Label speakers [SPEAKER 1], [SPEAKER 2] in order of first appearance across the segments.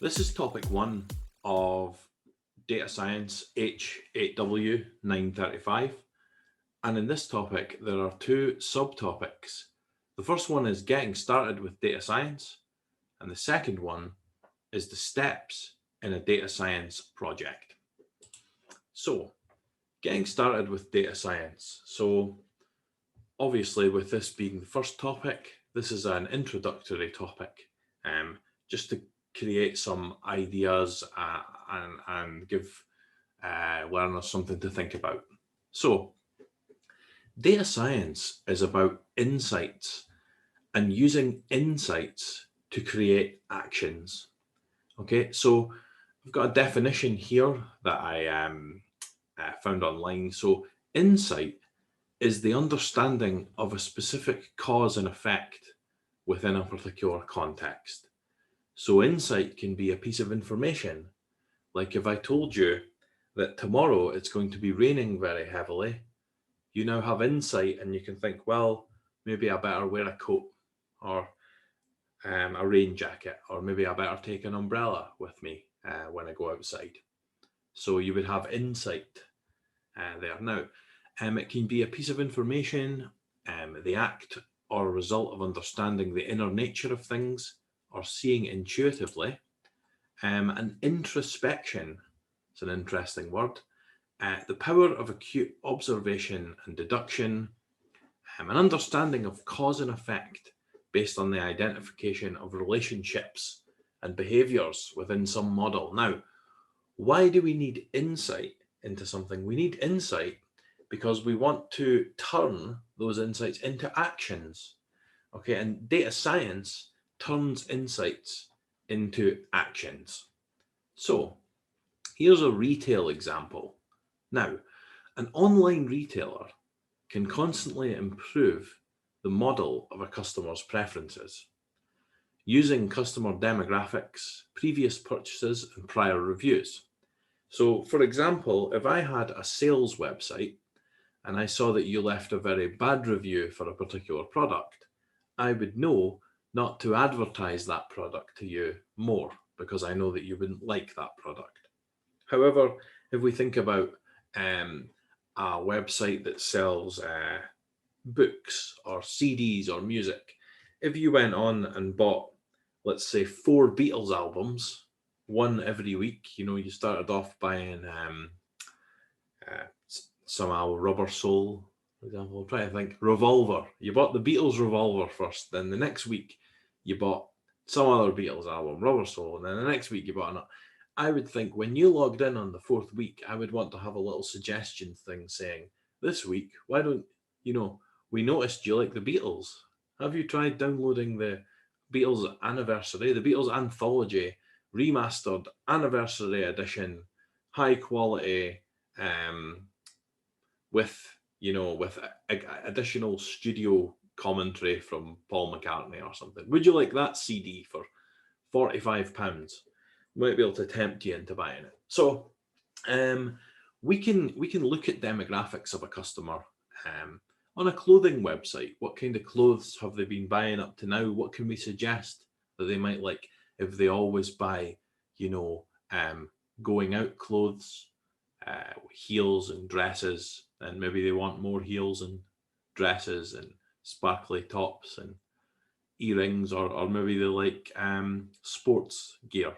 [SPEAKER 1] This is topic 1 of Data Science H8935. And in this topic, there are 2 subtopics. The first one is getting started with data science, and the second one is the steps in a data science project. So, getting started with data science. So, obviously, with this being the first topic, this is an introductory topic, just to create some ideas and give learners something to think about. So, data science is about insights and using insights to create actions. Okay, so I've got a definition here that I found online. So, insight is the understanding of a specific cause and effect within a particular context. So insight can be a piece of information. Like if I told you that tomorrow it's going to be raining very heavily, you now have insight and you can think, well, maybe I better wear a coat or a rain jacket, or maybe I better take an umbrella with me when I go outside. So you would have insight there. Now, it can be a piece of information, the act or result of understanding the inner nature of things, or seeing intuitively. And introspection, it's an interesting word. The power of acute observation and deduction, an understanding of cause and effect based on the identification of relationships and behaviors within some model. Now, why do we need insight into something? We need insight because we want to turn those insights into actions. Okay, and data science turns insights into actions. So here's a retail example. Now, an online retailer can constantly improve the model of a customer's preferences using customer demographics, previous purchases, and prior reviews. So, for example, if I had a sales website and I saw that you left a very bad review for a particular product, I would know not to advertise that product to you more because I know that you wouldn't like that product. However, if we think about a website that sells books or CDs or music, if you went on and bought, let's say, 4 Beatles albums, one every week, you started off buying somehow Rubber Soul, for example. I'm trying to think. Revolver. You bought the Beatles Revolver first, then the next week you bought some other Beatles album, Rubber Soul, and then the next week you bought another. I would think when you logged in on the 4th week, I would want to have a little suggestion thing saying, this week, why don't, we noticed you like the Beatles. Have you tried downloading the Beatles Anniversary, the Beatles Anthology, remastered Anniversary Edition, high quality, with additional studio commentary from Paul McCartney or something? Would you like that CD for £45? Might be able to tempt you into buying it. So we can look at demographics of a customer on a clothing website. What kind of clothes have they been buying up to now? What can we suggest that they might like if they always buy, going out clothes, heels and dresses, and maybe they want more heels and dresses and sparkly tops and earrings, or maybe they like sports gear,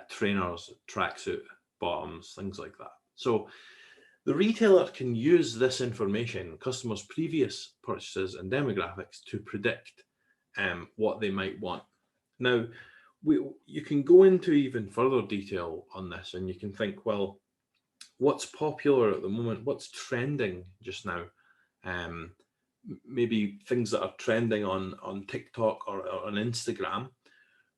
[SPEAKER 1] trainers, tracksuit bottoms, things like that. So the retailer can use this information, customers' previous purchases and demographics, to predict what they might want. Now, you can go into even further detail on this, and you can think, well, what's popular at the moment? What's trending just now? Maybe things that are trending on TikTok or on Instagram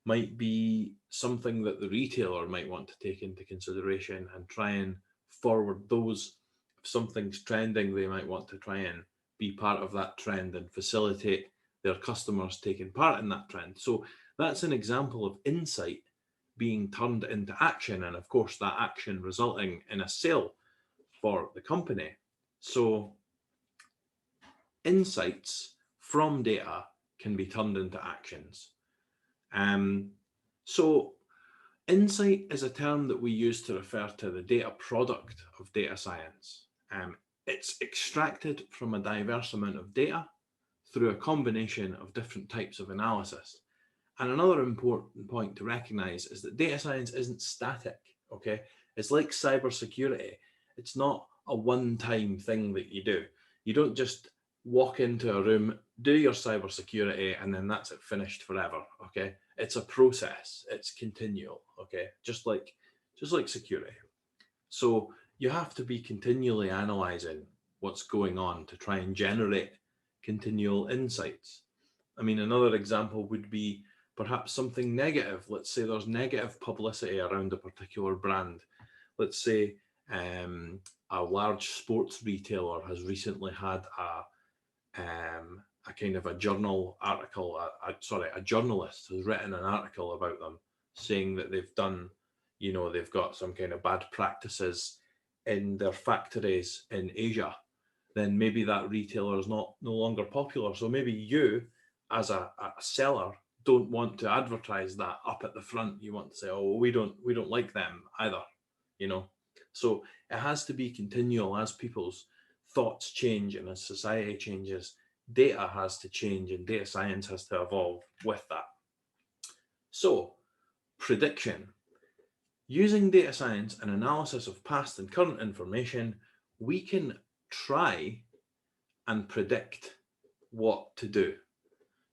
[SPEAKER 1] might be something that the retailer might want to take into consideration and try and forward those. If something's trending, they might want to try and be part of that trend and facilitate their customers taking part in that trend. So that's an example of insight being turned into action, and of course that action resulting in a sale for the company. So insights from data can be turned into actions. So Insight is a term that we use to refer to the data product of data science. It's extracted from a diverse amount of data through a combination of different types of analysis. And another important point to recognize is that data science isn't static, okay? It's like cybersecurity. It's not a one-time thing that you do. You don't just walk into a room, do your cybersecurity, and then that's it, finished forever, okay? It's a process. It's continual, okay? Just like security. So you have to be continually analyzing what's going on to try and generate continual insights. I mean, another example would be perhaps something negative. Let's say there's negative publicity around a particular brand. Let's say a large sports retailer has recently had a kind of a journal article, a journalist has written an article about them saying that they've done, they've got some kind of bad practices in their factories in Asia. Then maybe that retailer is no longer popular. So maybe you, as a seller, don't want to advertise that up at the front. You want to say, oh, we don't like them either, So it has to be continual as people's thoughts change and as society changes. Data has to change and data science has to evolve with that. So, prediction. Using data science and analysis of past and current information, we can try and predict what to do.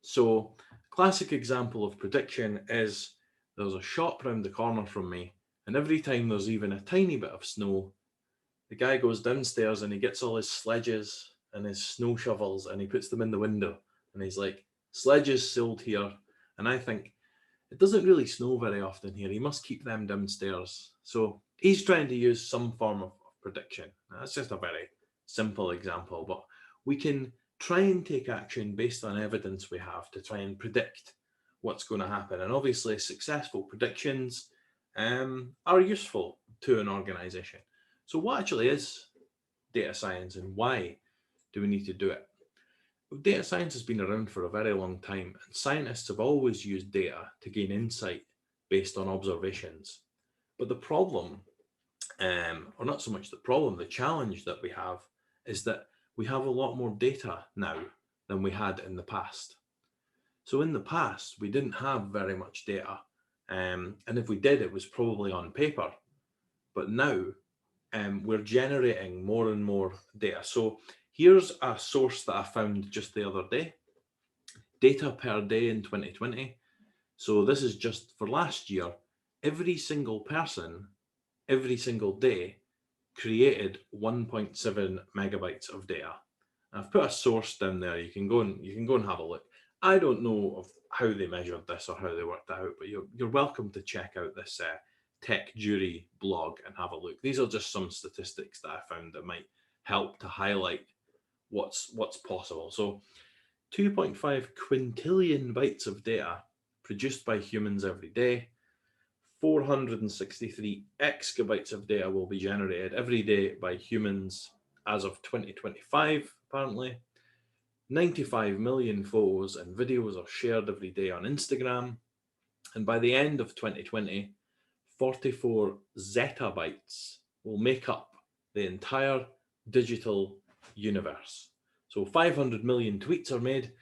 [SPEAKER 1] So, classic example of prediction is there's a shop round the corner from me, and every time there's even a tiny bit of snow, the guy goes downstairs and he gets all his sledges and his snow shovels and he puts them in the window and he's like, sledges sold here. And I think, it doesn't really snow very often here. He must keep them downstairs. So he's trying to use some form of prediction. That's just a very simple example, but we can try and take action based on evidence we have to try and predict what's going to happen. And obviously successful predictions are useful to an organization. So what actually is data science and why do we need to do it? Data science has been around for a very long time, and scientists have always used data to gain insight based on observations. But the problem, or not so much the problem, the challenge that we have is that we have a lot more data now than we had in the past. So in the past, we didn't have very much data. And if we did, it was probably on paper. But now we're generating more and more data. So here's a source that I found just the other day, data per day in 2020. So this is just for last year. Every single person, every single day, created 1.7 megabytes of data. I've put a source down there. You can go and have a look. I don't know of how they measured this or how they worked that out, but you're welcome to check out this Tech Jury blog and have a look. These are just some statistics that I found that might help to highlight what's possible. So 2.5 quintillion bytes of data produced by humans every day. 463 exabytes of data will be generated every day by humans as of 2025, apparently. 95 million photos and videos are shared every day on Instagram. And by the end of 2020, 44 zettabytes will make up the entire digital universe. So 500 million tweets are made,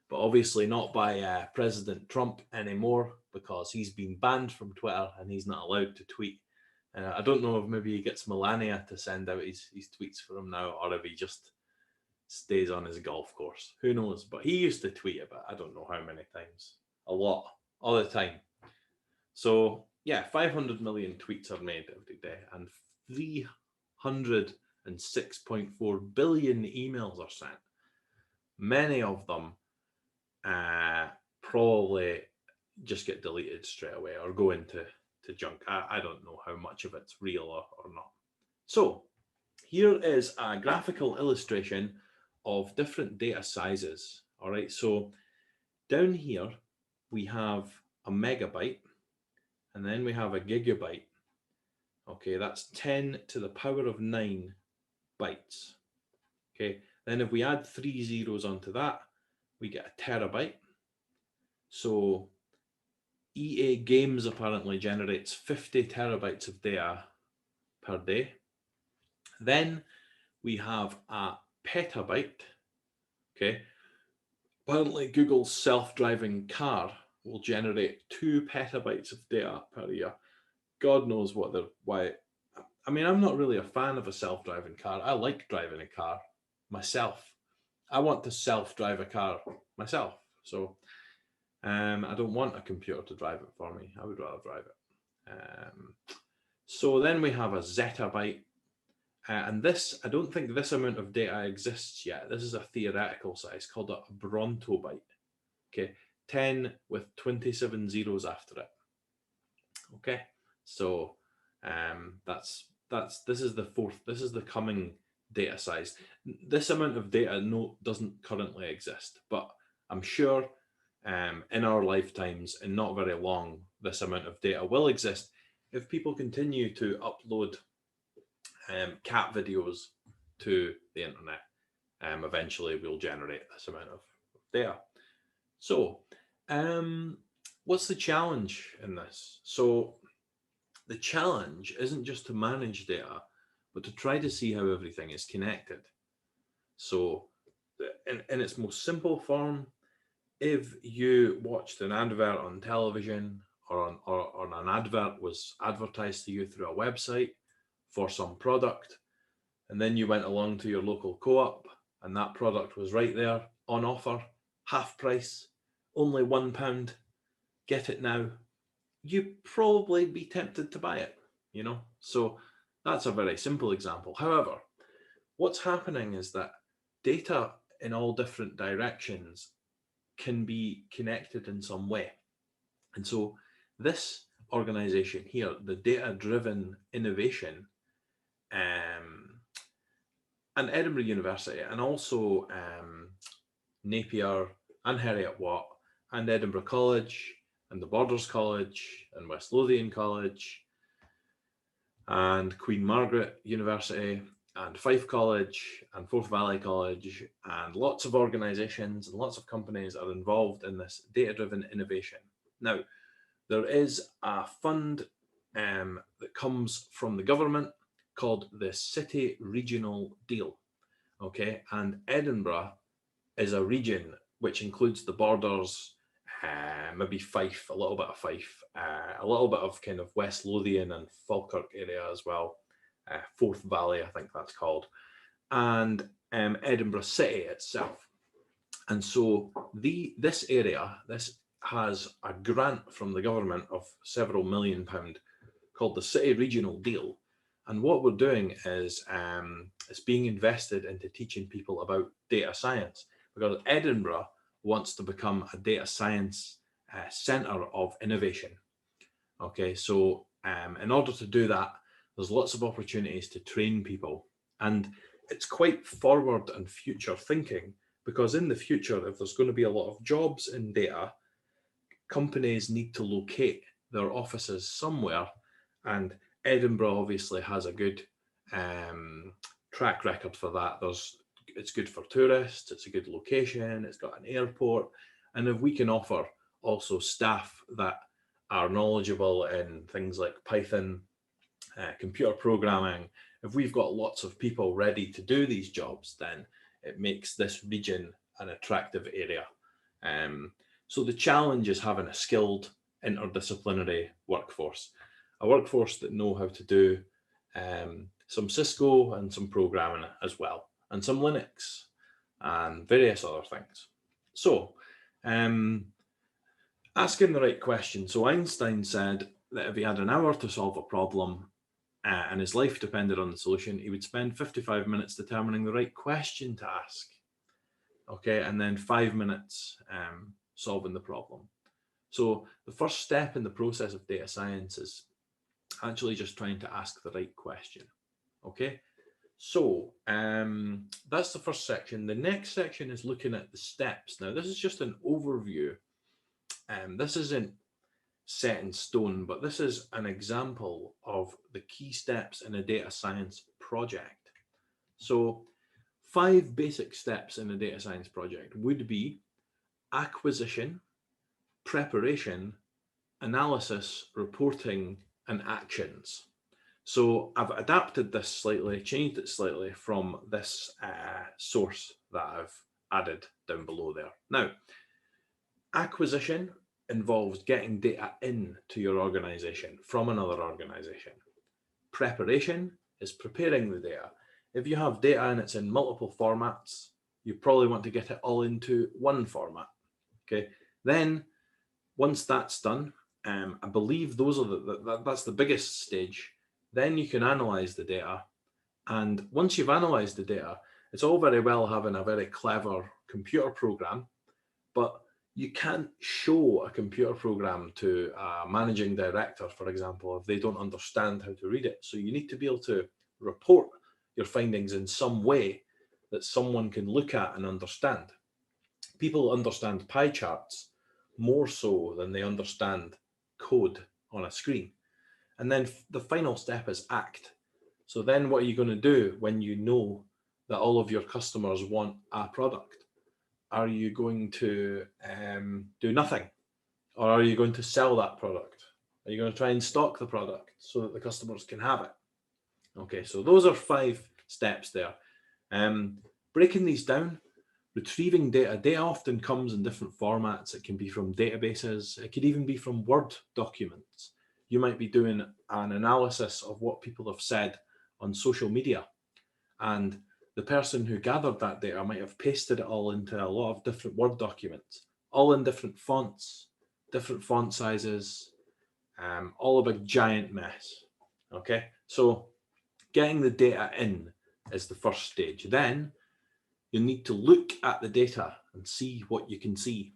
[SPEAKER 1] but obviously not by President Trump anymore because he's been banned from Twitter and he's not allowed to tweet. I don't know if maybe he gets Melania to send out his tweets for him now, or if he just stays on his golf course. Who knows? But he used to tweet about, I don't know how many times. A lot. All the time. So yeah, 500 million tweets are made every day and 306.4 billion emails are sent. Many of them probably just get deleted straight away or go into junk. I don't know how much of it's real or not. So here is a graphical illustration of different data sizes. All right, so down here we have a megabyte and then we have a gigabyte. Okay, that's 10 to the power of 9 bytes. Okay, then if we add 3 zeros onto that, we get a terabyte. So EA Games apparently generates 50 terabytes of data per day. Then we have a petabyte. Okay. Apparently Google's self-driving car will generate 2 petabytes of data per year. God knows why. I mean, I'm not really a fan of a self-driving car. I like driving a car myself. I want to self-drive a car myself. So I don't want a computer to drive it for me. I would rather drive it. So then we have a zettabyte. And this, I don't think this amount of data exists yet. This is a theoretical size called a brontobyte. Okay, 10 with 27 zeros after it. Okay, so this is the coming data size. This amount of data doesn't currently exist, but I'm sure in our lifetimes, and not very long, this amount of data will exist if people continue to upload cat videos to the internet. Eventually we'll generate this amount of data. So what's the challenge in this? So the challenge isn't just to manage data, but to try to see how everything is connected. So in its most simple form, if you watched an advert on television or an advert was advertised to you through a website for some product, and then you went along to your local co-op and that product was right there on offer, half price, only £1, get it now, you'd probably be tempted to buy it, you know? So that's a very simple example. However, what's happening is that data in all different directions can be connected in some way. And so this organization here, the data-driven innovation, and Edinburgh University, and also Napier and Heriot-Watt and Edinburgh College and the Borders College and West Lothian College and Queen Margaret University and Fife College and Forth Valley College, and lots of organizations and lots of companies are involved in this data-driven innovation. Now, there is a fund that comes from the government called the City Regional Deal. Okay, and Edinburgh is a region which includes the Borders, maybe Fife, a little bit of Fife, a little bit of kind of West Lothian and Falkirk area as well, Forth Valley, I think that's called, and Edinburgh City itself. And so this area, this has a grant from the government of several £1 million called the City Regional Deal. And what we're doing is it's being invested into teaching people about data science, because Edinburgh wants to become a data science centre of innovation. Okay, so in order to do that, there's lots of opportunities to train people. And it's quite forward and future thinking, because in the future, if there's going to be a lot of jobs in data, companies need to locate their offices somewhere, and Edinburgh obviously has a good track record for that. It's good for tourists, it's a good location, it's got an airport, and if we can offer also staff that are knowledgeable in things like Python, computer programming, if we've got lots of people ready to do these jobs, then it makes this region an attractive area. So the challenge is having a skilled interdisciplinary workforce, a workforce that know how to do some Cisco and some programming as well, and some Linux and various other things. So asking the right question. So Einstein said that if he had an hour to solve a problem and his life depended on the solution, he would spend 55 minutes determining the right question to ask. Okay, and then 5 minutes solving the problem. So the first step in the process of data science is actually just trying to ask the right question. Okay, so that's the first section. The next section is looking at the steps. Now, this is just an overview. This isn't set in stone, but this is an example of the key steps in a data science project. So 5 basic steps in a data science project would be acquisition, preparation, analysis, reporting, and actions. So I've adapted this slightly, changed it slightly from this source that I've added down below there. Now, acquisition involves getting data into your organization from another organization. Preparation is preparing the data. If you have data and it's in multiple formats, you probably want to get it all into one format. Okay, then once that's done, I believe those are that's the biggest stage. Then you can analyze the data, and once you've analyzed the data, it's all very well having a very clever computer program, but you can't show a computer program to a managing director, for example, if they don't understand how to read it. So you need to be able to report your findings in some way that someone can look at and understand. People understand pie charts more so than they understand code on a screen. And then the final step is act. So then what are you going to do when you know that all of your customers want a product? Are you going to do nothing? Or are you going to sell that product? Are you going to try and stock the product so that the customers can have it? Okay, so those are 5 steps there. Breaking these down, retrieving data. Data often comes in different formats. It can be from databases. It could even be from Word documents. You might be doing an analysis of what people have said on social media, and the person who gathered that data might have pasted it all into a lot of different Word documents, all in different fonts, different font sizes, all a big giant mess. Okay, so getting the data in is the first stage. Then you need to look at the data and see what you can see.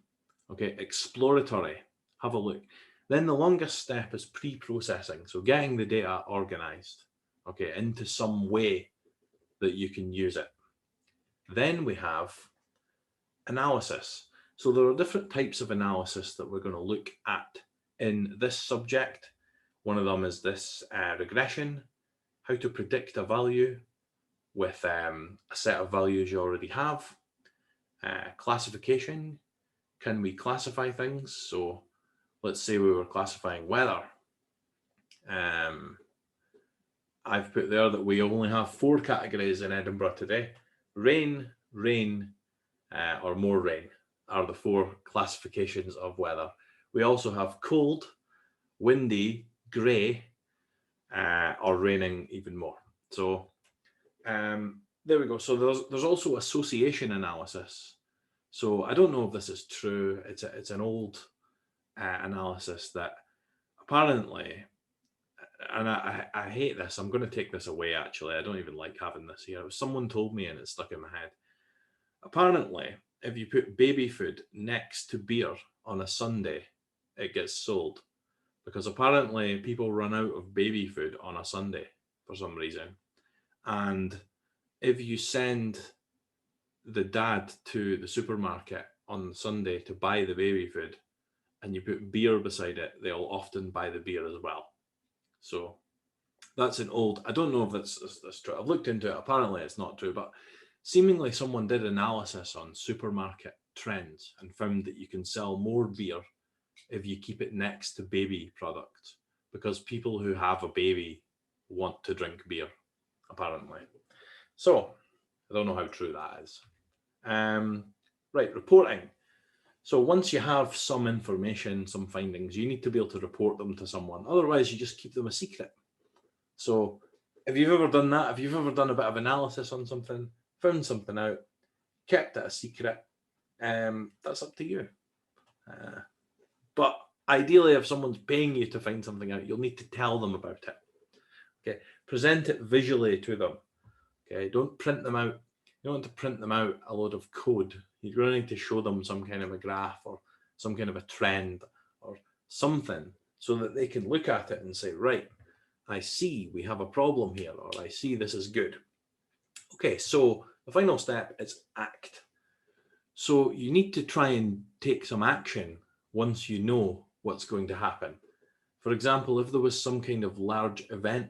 [SPEAKER 1] Okay, exploratory, have a look. Then the longest step is pre-processing, so getting the data organized, okay, into some way that you can use it. Then we have analysis. So there are different types of analysis that we're going to look at in this subject. One of them is this regression, how to predict a value with a set of values you already have. Classification, can we classify things? So let's say we were classifying weather. I've put there that we only have 4 categories in Edinburgh today. Rain, or more rain are the 4 classifications of weather. We also have cold, windy, grey, or raining even more. So there we go. So there's also association analysis. So I don't know if this is true. It's an old analysis that apparently, and I hate this. I'm going to take this away, actually. I don't even like having this here. Someone told me and it stuck in my head. Apparently, if you put baby food next to beer on a Sunday, it gets sold. Because apparently people run out of baby food on a Sunday for some reason. And if you send the dad to the supermarket on Sunday to buy the baby food and you put beer beside it, they'll often buy the beer as well. So that's an old, I don't know if that's true. I've looked into it. Apparently it's not true, but seemingly someone did analysis on supermarket trends and found that you can sell more beer if you keep it next to baby products, because people who have a baby want to drink beer, apparently. So I don't know how true that is. Right, reporting. So once you have some information, some findings, you need to be able to report them to someone. Otherwise, you just keep them a secret. So if you've ever done that, if you've ever done a bit of analysis on something, found something out, kept it a secret, that's up to you. But ideally, if someone's paying you to find something out, you'll need to tell them about it. Okay, present it visually to them. Okay, don't print them out. You don't want to print them out a load of code. You're going to need to show them some kind of a graph or some kind of a trend or something so that they can look at it and say, right, I see we have a problem here, or I see this is good. Okay, so the final step is act. So you need to try and take some action once you know what's going to happen. For example, if there was some kind of large event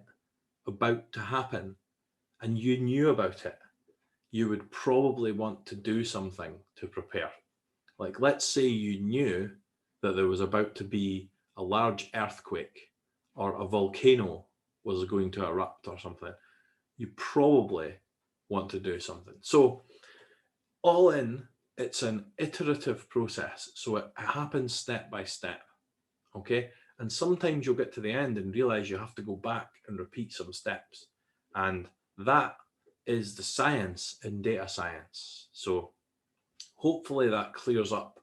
[SPEAKER 1] about to happen and you knew about it, you would probably want to do something to prepare. Like, let's say you knew that there was about to be a large earthquake or a volcano was going to erupt or something, you probably want to do something. So all in, it's an iterative process. So it happens step by step, okay? And sometimes you'll get to the end and realize you have to go back and repeat some steps. And that is the science in data science. So hopefully that clears up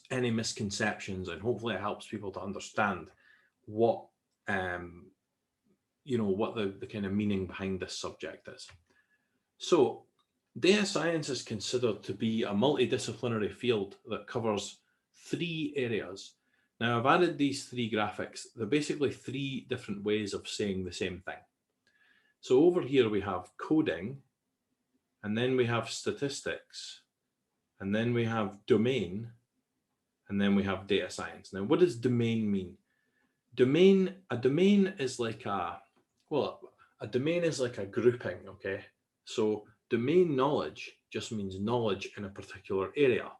[SPEAKER 1] any misconceptions, and hopefully it helps people to understand what what the kind of meaning behind this subject is. So data science is considered to be a multidisciplinary field that covers 3 areas. Now I've added these 3 graphics. They're basically 3 different ways of saying the same thing. So over here we have coding, and then we have statistics, and then we have domain, and then we have data science. Now, what does domain mean? A domain is like a grouping, okay? So domain knowledge just means knowledge in a particular area.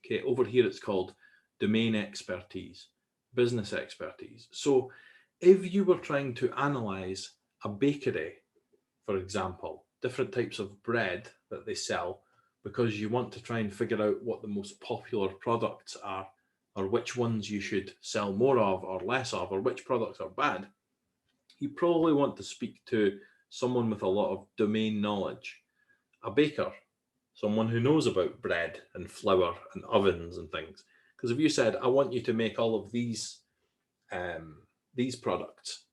[SPEAKER 1] Okay, over here it's called domain expertise, business expertise. So if you were trying to analyze a bakery, for example, different types of bread that they sell, because you want to try and figure out what the most popular products are, or which ones you should sell more of or less of, or which products are bad, you probably want to speak to someone with a lot of domain knowledge, a baker, someone who knows about bread and flour and ovens and things. Because if you said, I want you to make all of these products,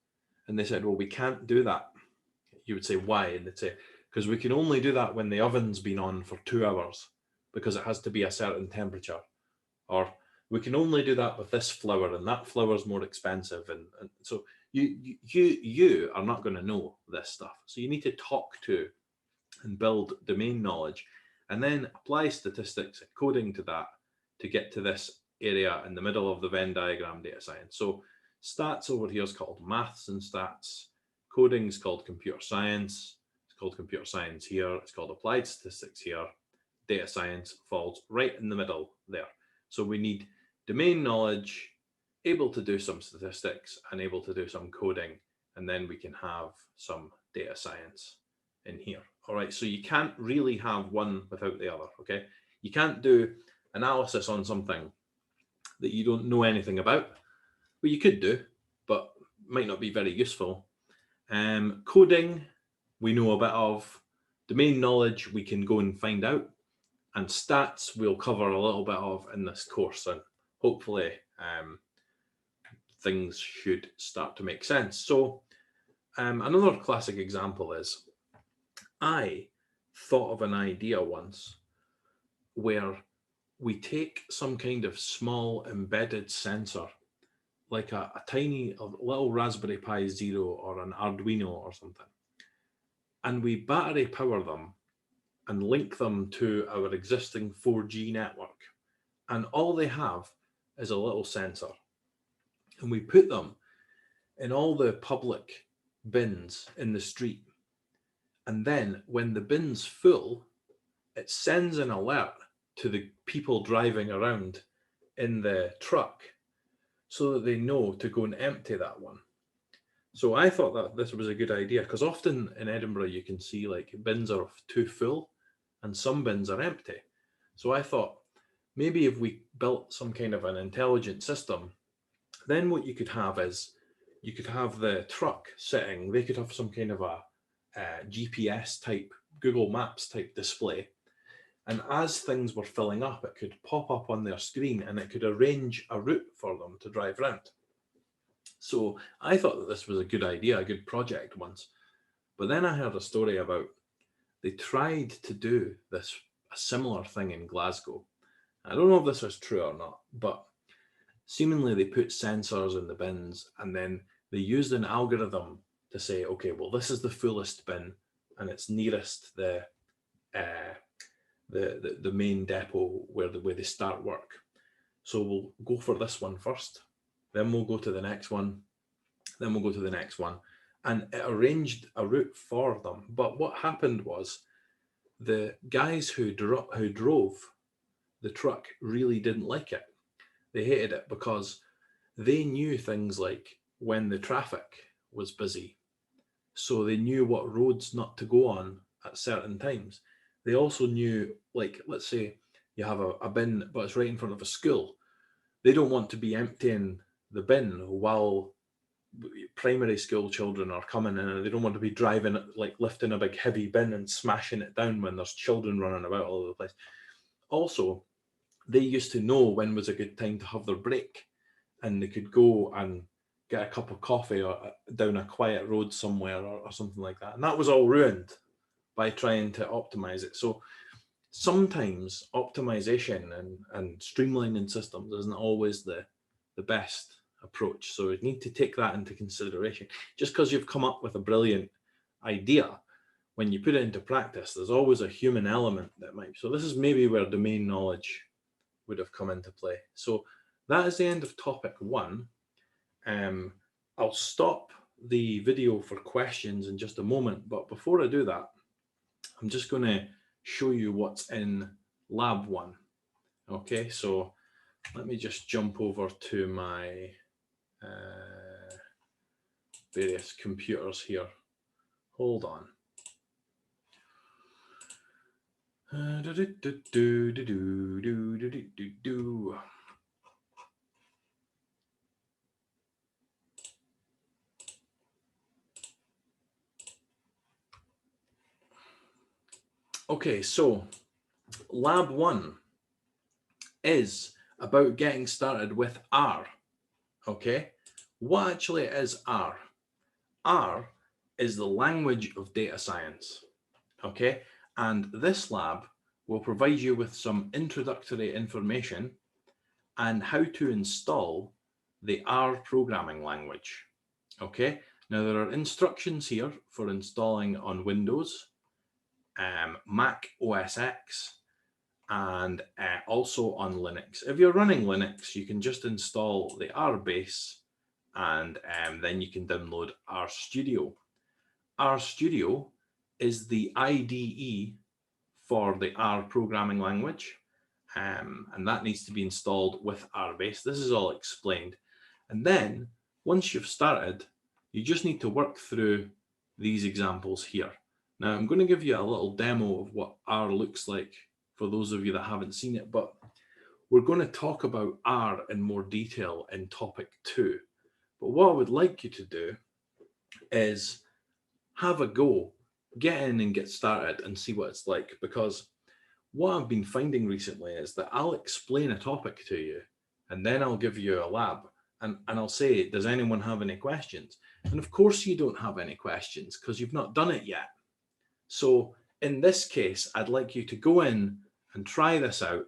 [SPEAKER 1] and they said, well, we can't do that, you would say, why? And they'd say, because we can only do that when the oven's been on for 2 hours, because it has to be a certain temperature. Or we can only do that with this flour, and that flour's more expensive. And so you are not going to know this stuff. So you need to talk to and build domain knowledge, and then apply statistics and coding to that to get to this area in the middle of the Venn diagram, data science. So stats over here is called maths and stats. Coding is called computer science. It's called computer science here. It's called applied statistics here. Data science falls right in the middle there. So we need domain knowledge, able to do some statistics, and able to do some coding, and then we can have some data science in here. All right, so you can't really have one without the other, okay? You can't do analysis on something that you don't know anything about. Well, you could do, but might not be very useful. Coding, we know a bit of. Domain knowledge, we can go and find out. And stats, we'll cover a little bit of in this course. And hopefully things should start to make sense. So another classic example is, I thought of an idea once where we take some kind of small embedded sensor, like a little Raspberry Pi Zero or an Arduino or something, and we battery power them and link them to our existing 4G network. And all they have is a little sensor. And we put them in all the public bins in the street. And then when the bin's full, it sends an alert to the people driving around in the truck so that they know to go and empty that one. So I thought that this was a good idea, because often in Edinburgh you can see like bins are too full and some bins are empty. So I thought maybe if we built some kind of an intelligent system, then what you could have is you could have the truck sitting, they could have some kind of a GPS type, Google Maps type display. And as things were filling up, it could pop up on their screen and it could arrange a route for them to drive around. So I thought that this was a good idea, a good project once. But then I heard a story about they tried to do a similar thing in Glasgow. I don't know if this is true or not, but seemingly they put sensors in the bins and then they used an algorithm to say, okay, well, this is the fullest bin and it's nearest the main depot where they start work. So we'll go for this one first, then we'll go to the next one, then we'll go to the next one. And it arranged a route for them. But what happened was the guys who drove the truck really didn't like it. They hated it because they knew things like when the traffic was busy. So they knew what roads not to go on at certain times. They also knew, like, let's say you have a bin, but it's right in front of a school. They don't want to be emptying the bin while primary school children are coming in, and they don't want to be driving, like lifting a big heavy bin and smashing it down when there's children running about all over the place. Also, they used to know when was a good time to have their break, and they could go and get a cup of coffee or down a quiet road somewhere or something like that. And that was all ruined by trying to optimize it. So sometimes optimization and streamlining systems isn't always the best approach. So you need to take that into consideration. Just because you've come up with a brilliant idea, when you put it into practice, there's always a human element that might. So this is maybe where domain knowledge would have come into play. So that is the end of topic 1. I'll stop the video for questions in just a moment, but before I do that, I'm just going to show you what's in lab 1. Okay, so let me just jump over to my various computers here. Hold on. Okay, so lab 1 is about getting started with R. Okay, what actually is R? R is the language of data science. Okay, and this lab will provide you with some introductory information and how to install the R programming language. Okay, now there are instructions here for installing on Windows, Mac OS X, and also on Linux. If you're running Linux, you can just install the R base, and then you can download RStudio. RStudio is the IDE for the R programming language, and that needs to be installed with RBase. This is all explained. And then once you've started, you just need to work through these examples here. Now I'm going to give you a little demo of what R looks like for those of you that haven't seen it, but we're going to talk about R in more detail in topic 2. But what I would like you to do is have a go, get in and get started and see what it's like, because what I've been finding recently is that I'll explain a topic to you and then I'll give you a lab and I'll say, does anyone have any questions? And of course you don't have any questions because you've not done it yet. So in this case, I'd like you to go in and try this out,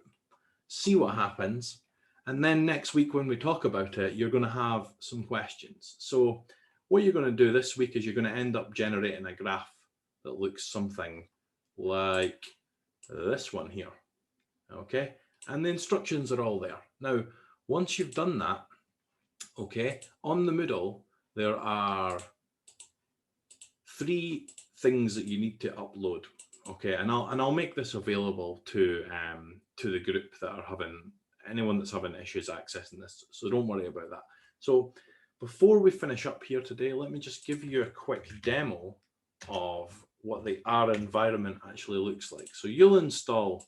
[SPEAKER 1] see what happens. And then next week when we talk about it, you're going to have some questions. So what you're going to do this week is you're going to end up generating a graph that looks something like this one here. Okay, and the instructions are all there. Now, once you've done that, okay, on the Moodle, there are 3 things that you need to upload. Okay, and I'll make this available to the group that are having, anyone that's having issues accessing this. So don't worry about that. So before we finish up here today, let me just give you a quick demo of what the R environment actually looks like. So you'll install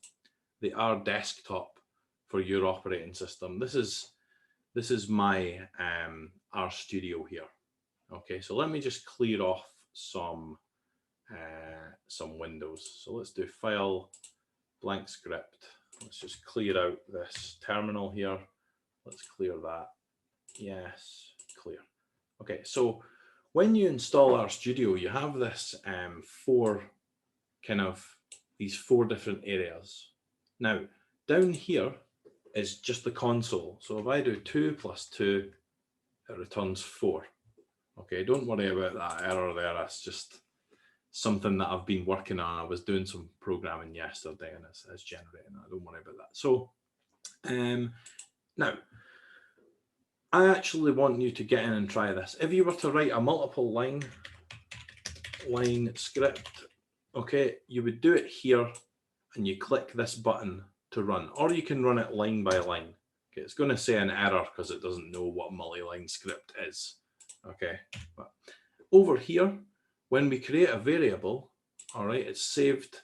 [SPEAKER 1] the R desktop for your operating system. This is my RStudio here. Okay, so let me just clear off some windows. So let's do File, Blank Script. Let's just clear out this terminal here. Let's clear that. Yes, clear. Okay, so when you install RStudio, you have this these 4 different areas. Now, down here is just the console. So if I do 2 + 2, it returns 4. Okay, don't worry about that error there. That's just something that I've been working on. I was doing some programming yesterday and it's generating that. Don't worry about that. So now, I actually want you to get in and try this. If you were to write a multiple line script, okay, you would do it here and you click this button to run, or you can run it line by line. Okay, it's going to say an error because it doesn't know what multi-line script is. Okay, but over here, when we create a variable, all right, it's saved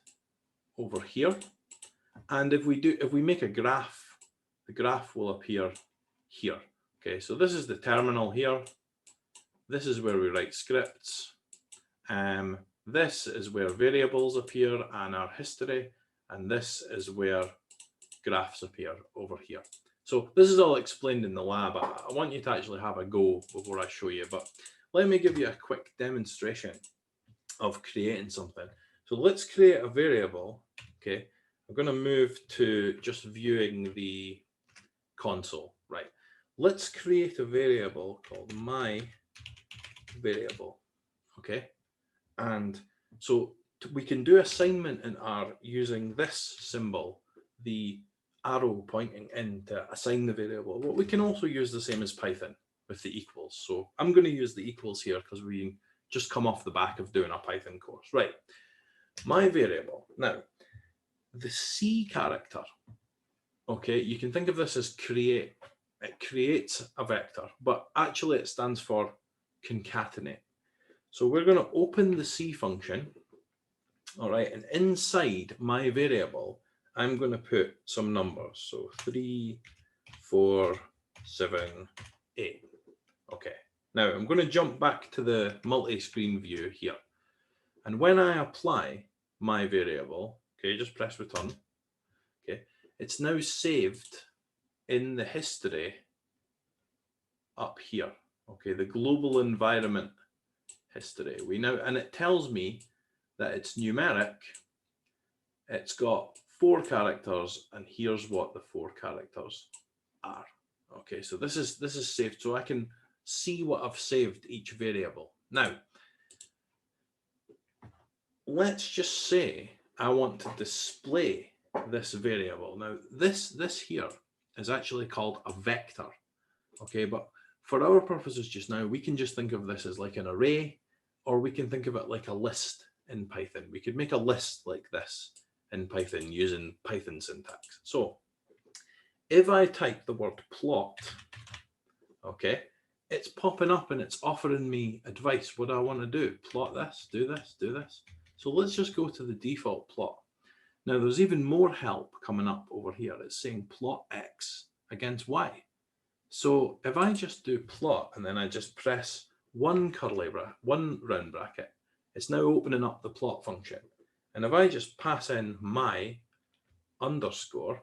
[SPEAKER 1] over here. And if we make a graph, the graph will appear here. Okay, so this is the terminal here. This is where we write scripts. This is where variables appear and our history. And this is where graphs appear over here. So this is all explained in the lab. I want you to actually have a go before I show you, but let me give you a quick demonstration of creating something. So let's create a variable. Okay, I'm going to move to just viewing the console. Right, let's create a variable called my variable. Okay, and so we can do assignment in R using this symbol, the arrow pointing in to assign the variable. But we can also use the same as Python with the equals. So I'm going to use the equals here because we just come off the back of doing a Python course. Right, my variable. Now, the C character, okay, you can think of this as create. It creates a vector, but actually it stands for concatenate. So we're going to open the C function, all right, and inside my variable, I'm going to put some numbers. So 3, 4, 7, 8. Okay. Now I'm going to jump back to the multi-screen view here. And when I apply my variable, okay, just press return. Okay, it's now saved in the history up here. Okay, the global environment history. And it tells me that it's numeric. It's got 4 characters, and here's what the 4 characters are. Okay, so this is saved, so I can see what I've saved each variable. Now, let's just say I want to display this variable. Now, this here is actually called a vector. Okay, but for our purposes just now, we can just think of this as like an array, or we can think of it like a list in Python. We could make a list like this in Python using Python syntax. So if I type the word plot, okay, it's popping up and it's offering me advice. What do I want to do? Plot this, do this, do this. So let's just go to the default plot. Now there's even more help coming up over here. It's saying plot X against Y. So if I just do plot and then I just press one round bracket, it's now opening up the plot function. And if I just pass in my underscore,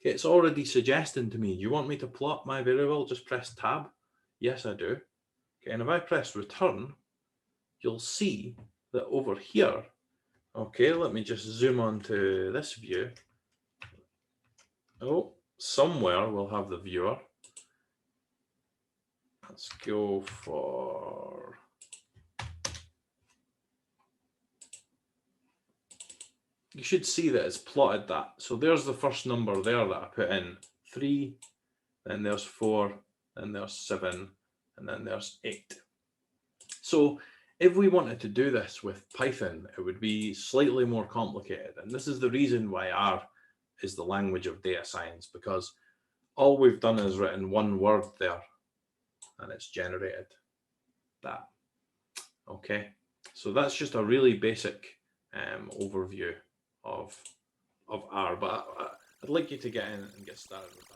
[SPEAKER 1] okay, it's already suggesting to me, do you want me to plot my variable? Just press tab. Yes, I do. Okay, and if I press return, you'll see that over here, okay, let me just zoom on to this view. Oh, somewhere we'll have the viewer. Let's go for... You should see that it's plotted that. So there's the first number there that I put in. 3, then there's 4, then there's 7, and then there's 8. So if we wanted to do this with Python, it would be slightly more complicated. And this is the reason why R is the language of data science, because all we've done is written one word there and it's generated that. Okay, so that's just a really basic overview of R, but I'd like you to get in and get started with that.